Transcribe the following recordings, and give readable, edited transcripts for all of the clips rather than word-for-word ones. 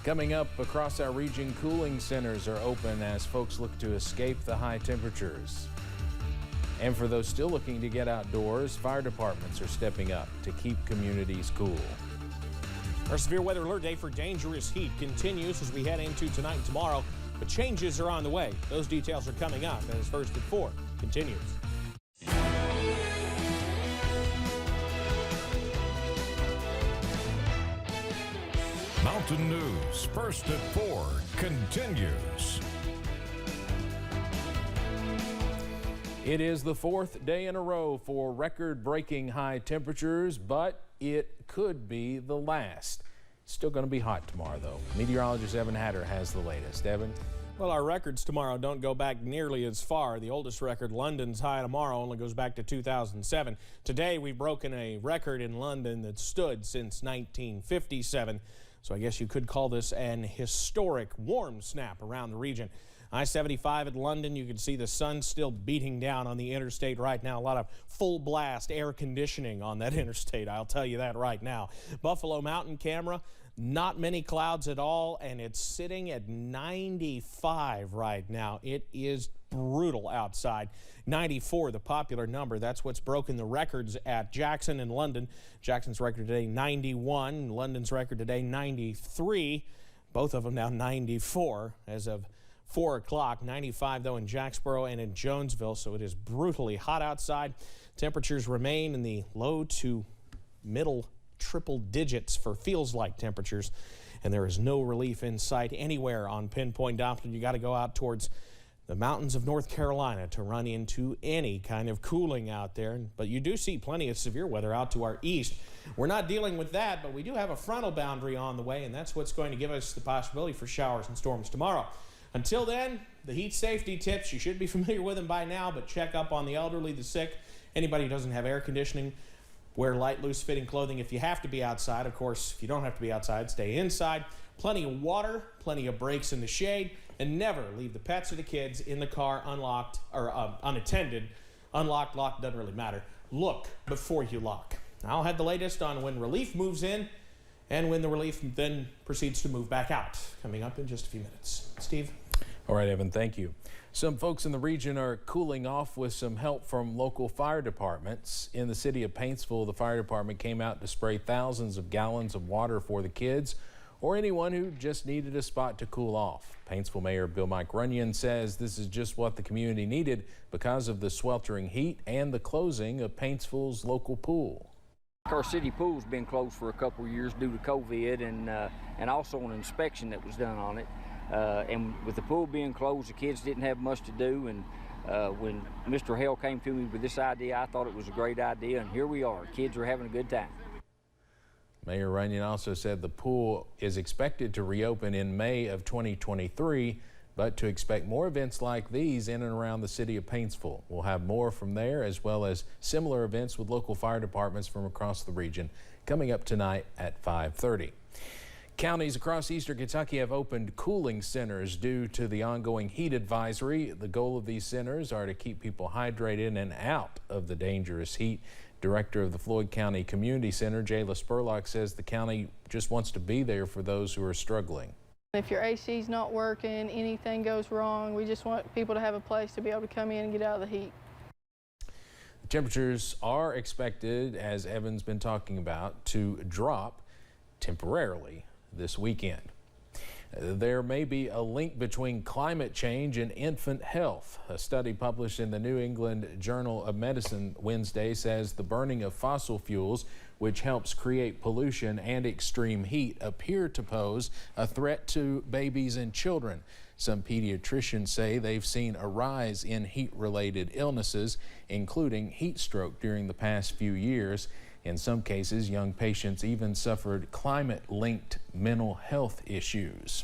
Coming up across our region, cooling centers are open as folks look to escape the high temperatures. And for those still looking to get outdoors, fire departments are stepping up to keep communities cool. Our severe weather alert day for dangerous heat continues as we head into tonight and tomorrow, but changes are on the way. Those details are coming up as First at 4 continues. Mountain News First at 4 continues. It is the fourth day in a row for record-breaking high temperatures, but it could be the last. Still going to be hot tomorrow, though. Meteorologist Evan Hatter has the latest. Evan? Well, our records tomorrow don't go back nearly as far. The oldest record, London's high tomorrow, only goes back to 2007. Today, we've broken a record in London that stood since 1957. So I guess you could call this an historic warm snap around the region. I-75 at London, you can see the sun still beating down on the interstate right now. A lot of full blast air conditioning on that interstate, I'll tell you that right now. Buffalo Mountain camera, not many clouds at all, and it's sitting at 95 right now. It is brutal outside. 94, the popular number. That's what's broken the records at Jackson and London. Jackson's record today, 91. London's record today, 93. Both of them now 94 as of 4 o'clock. 95, though, in Jacksboro and in Jonesville, so it is brutally hot outside. Temperatures remain in the low to middle triple digits for feels-like temperatures, and there is no relief in sight anywhere on Pinpoint Doppler. You got to go out towards the mountains of North Carolina to run into any kind of cooling out there. But you do see plenty of severe weather out to our east. We're not dealing with that, but we do have a frontal boundary on the way, and that's what's going to give us the possibility for showers and storms tomorrow. Until then, the heat safety tips, you should be familiar with them by now, but check up on the elderly, the sick, anybody who doesn't have air conditioning. Wear light, loose-fitting clothing if you have to be outside. Of course, if you don't have to be outside, stay inside. Plenty of water, plenty of breaks in the shade, and never leave the pets or the kids in the car unlocked or unattended. Unlocked, locked, doesn't really matter. Look before you lock. I'll have the latest on when relief moves in and when the relief then proceeds to move back out. Coming up in just a few minutes. Steve? All right, Evan, thank you. Some folks in the region are cooling off with some help from local fire departments. In the city of Paintsville, the fire department came out to spray thousands of gallons of water for the kids or anyone who just needed a spot to cool off. Paintsville Mayor Bill Mike Runyon says this is just what the community needed because of the sweltering heat and the closing of Paintsville's local pool. Our city pool's been closed for a couple of years due to COVID and also an inspection that was done on it. And with the pool being closed, the kids didn't have much to do. And when Mr. Hale came to me with this idea, I thought it was a great idea. And here we are. Kids are having a good time. Mayor Runyon also said the pool is expected to reopen in May of 2023, but to expect more events like these in and around the city of Paintsville. We'll have more from there, as well as similar events with local fire departments from across the region coming up tonight at 5:30. Counties across eastern Kentucky have opened cooling centers due to the ongoing heat advisory. The goal of these centers are to keep people hydrated and out of the dangerous heat. Director of the Floyd County Community Center, Jayla Spurlock, says the county just wants to be there for those who are struggling. If your AC's not working, anything goes wrong, we just want people to have a place to be able to come in and get out of the heat. The temperatures are expected, as Evan's been talking about, to drop temporarily this weekend. There may be a link between climate change and infant health. A study published in the New England Journal of Medicine Wednesday says the burning of fossil fuels, which helps create pollution and extreme heat, appear to pose a threat to babies and children. Some pediatricians say they've seen a rise in heat-related illnesses, including heat stroke during the past few years. In some cases, young patients even suffered climate-linked mental health issues.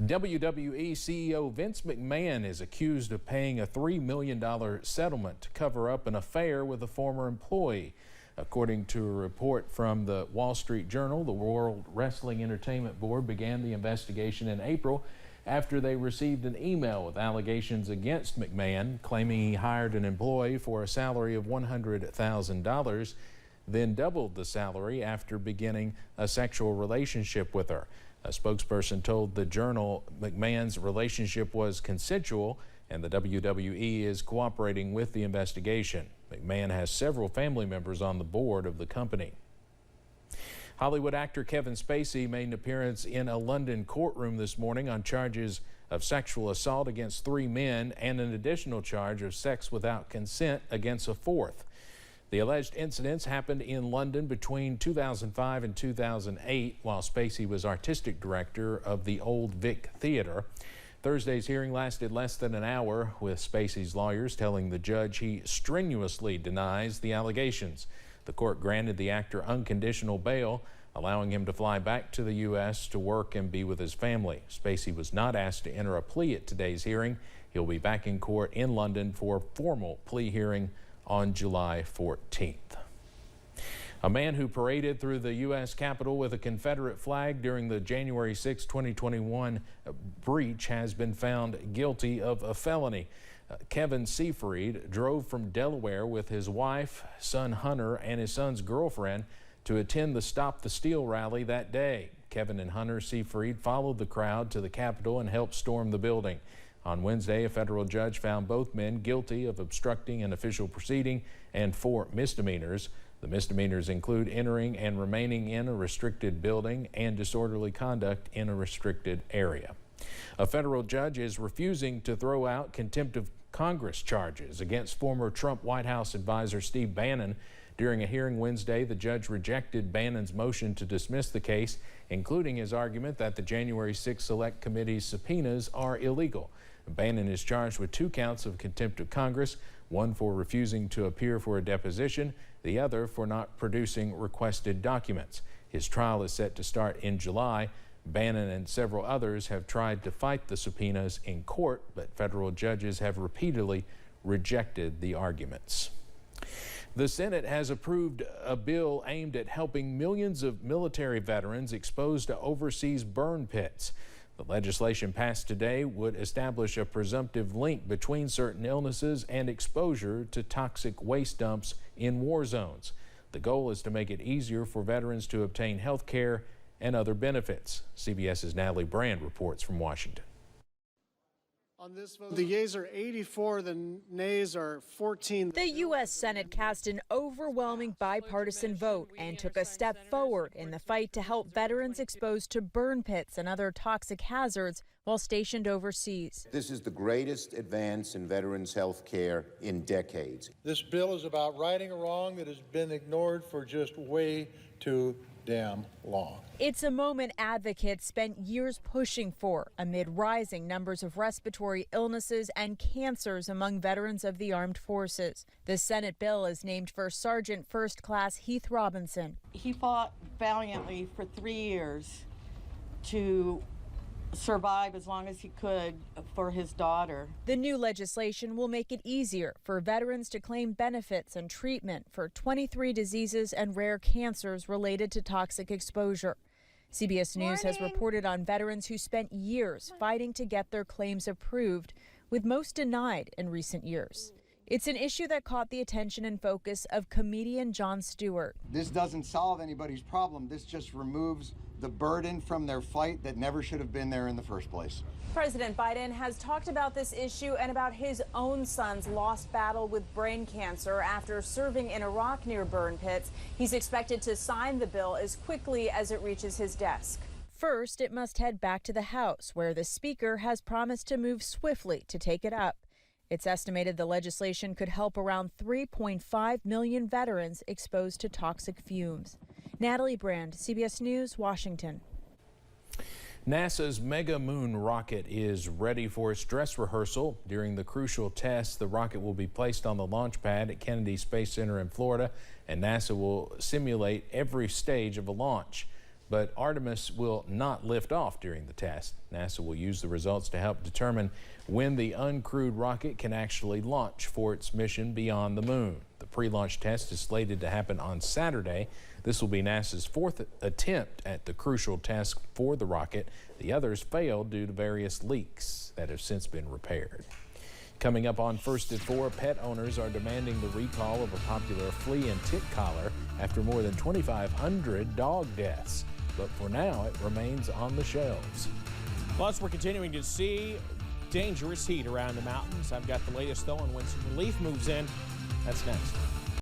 WWE CEO Vince McMahon is accused of paying a $3 million settlement to cover up an affair with a former employee. According to a report from the Wall Street Journal, the World Wrestling Entertainment Board began the investigation in April after they received an email with allegations against McMahon, claiming he hired an employee for a salary of $100,000. then doubled the salary after beginning a sexual relationship with her. A spokesperson told the Journal McMahon's relationship was consensual and the WWE is cooperating with the investigation. McMahon has several family members on the board of the company. Hollywood actor Kevin Spacey made an appearance in a London courtroom this morning on charges of sexual assault against 3 men and an additional charge of sex without consent against a 4th. The alleged incidents happened in London between 2005 and 2008 while Spacey was artistic director of the Old Vic Theatre. Thursday's hearing lasted less than an hour, with Spacey's lawyers telling the judge he strenuously denies the allegations. The court granted the actor unconditional bail, allowing him to fly back to the U.S. to work and be with his family. Spacey was not asked to enter a plea at today's hearing. He'll be back in court in London for a formal plea hearing on July 14th. A man who paraded through the U.S. Capitol with a Confederate flag during the January 6, 2021 breach has been found guilty of a felony. Kevinseyfried drove from Delaware with his wife, son Hunter, and his son's girlfriend to attend the Stop the Steal rally that day. Kevin and Hunter Seyfried followed the crowd to the Capitol and helped storm the building. On Wednesday, a federal judge found both men guilty of obstructing an official proceeding and 4 misdemeanors. The misdemeanors include entering and remaining in a restricted building and disorderly conduct in a restricted area. A federal judge is refusing to throw out contempt of Congress charges against former Trump White House advisor Steve Bannon. During a hearing Wednesday, the judge rejected Bannon's motion to dismiss the case, including his argument that the January 6 Select Committee's subpoenas are illegal. Bannon is charged with 2 counts of contempt of Congress, one for refusing to appear for a deposition, the other for not producing requested documents. His trial is set to start in July. Bannon and several others have tried to fight the subpoenas in court, but federal judges have repeatedly rejected the arguments. The Senate has approved a bill aimed at helping millions of military veterans exposed to overseas burn pits. The legislation passed today would establish a presumptive link between certain illnesses and exposure to toxic waste dumps in war zones. The goal is to make it easier for veterans to obtain health care and other benefits. CBS's Natalie Brand reports from Washington. On this vote, the yeas are 84, the nays are 14. The U.S. Senate cast an overwhelming bipartisan vote and took a step forward in the fight to help veterans exposed to burn pits and other toxic hazards while stationed overseas. This is the greatest advance in veterans' health care in decades. This bill is about righting a wrong that has been ignored for just way too damn long. It's a moment advocates spent years pushing for amid rising numbers of respiratory illnesses and cancers among veterans of the armed forces. The Senate bill is named for Sergeant First Class Heath Robinson. He fought valiantly for 3 years to survive as long as he could for his daughter. The new legislation will make it easier for veterans to claim benefits and treatment for 23 diseases and rare cancers related to toxic exposure. CBS News has reported on veterans who spent years fighting to get their claims approved, with most denied in recent years. It's an issue that caught the attention and focus of comedian Jon Stewart. This doesn't solve anybody's problem. This just removes the burden from their fight that never should have been there in the first place. President Biden has talked about this issue and about his own son's lost battle with brain cancer after serving in Iraq near burn pits. He's expected to sign the bill as quickly as it reaches his desk. First, it must head back to the House, where the Speaker has promised to move swiftly to take it up. It's estimated the legislation could help around 3.5 million veterans exposed to toxic fumes. Natalie Brand, CBS News, Washington. NASA's Mega Moon rocket is ready for its dress rehearsal. During the crucial test, the rocket will be placed on the launch pad at Kennedy Space Center in Florida, and NASA will simulate every stage of a launch. But Artemis will not lift off during the test. NASA will use the results to help determine when the uncrewed rocket can actually launch for its mission beyond the moon. The pre-launch test is slated to happen on Saturday. This will be NASA's 4th attempt at the crucial test for the rocket. The others failed due to various leaks that have since been repaired. Coming up on First at 4, pet owners are demanding the recall of a popular flea and tick collar after more than 2,500 dog deaths. But for now, it remains on the shelves. Plus, we're continuing to see dangerous heat around the mountains. I've got the latest, though, on when some relief moves in. That's next.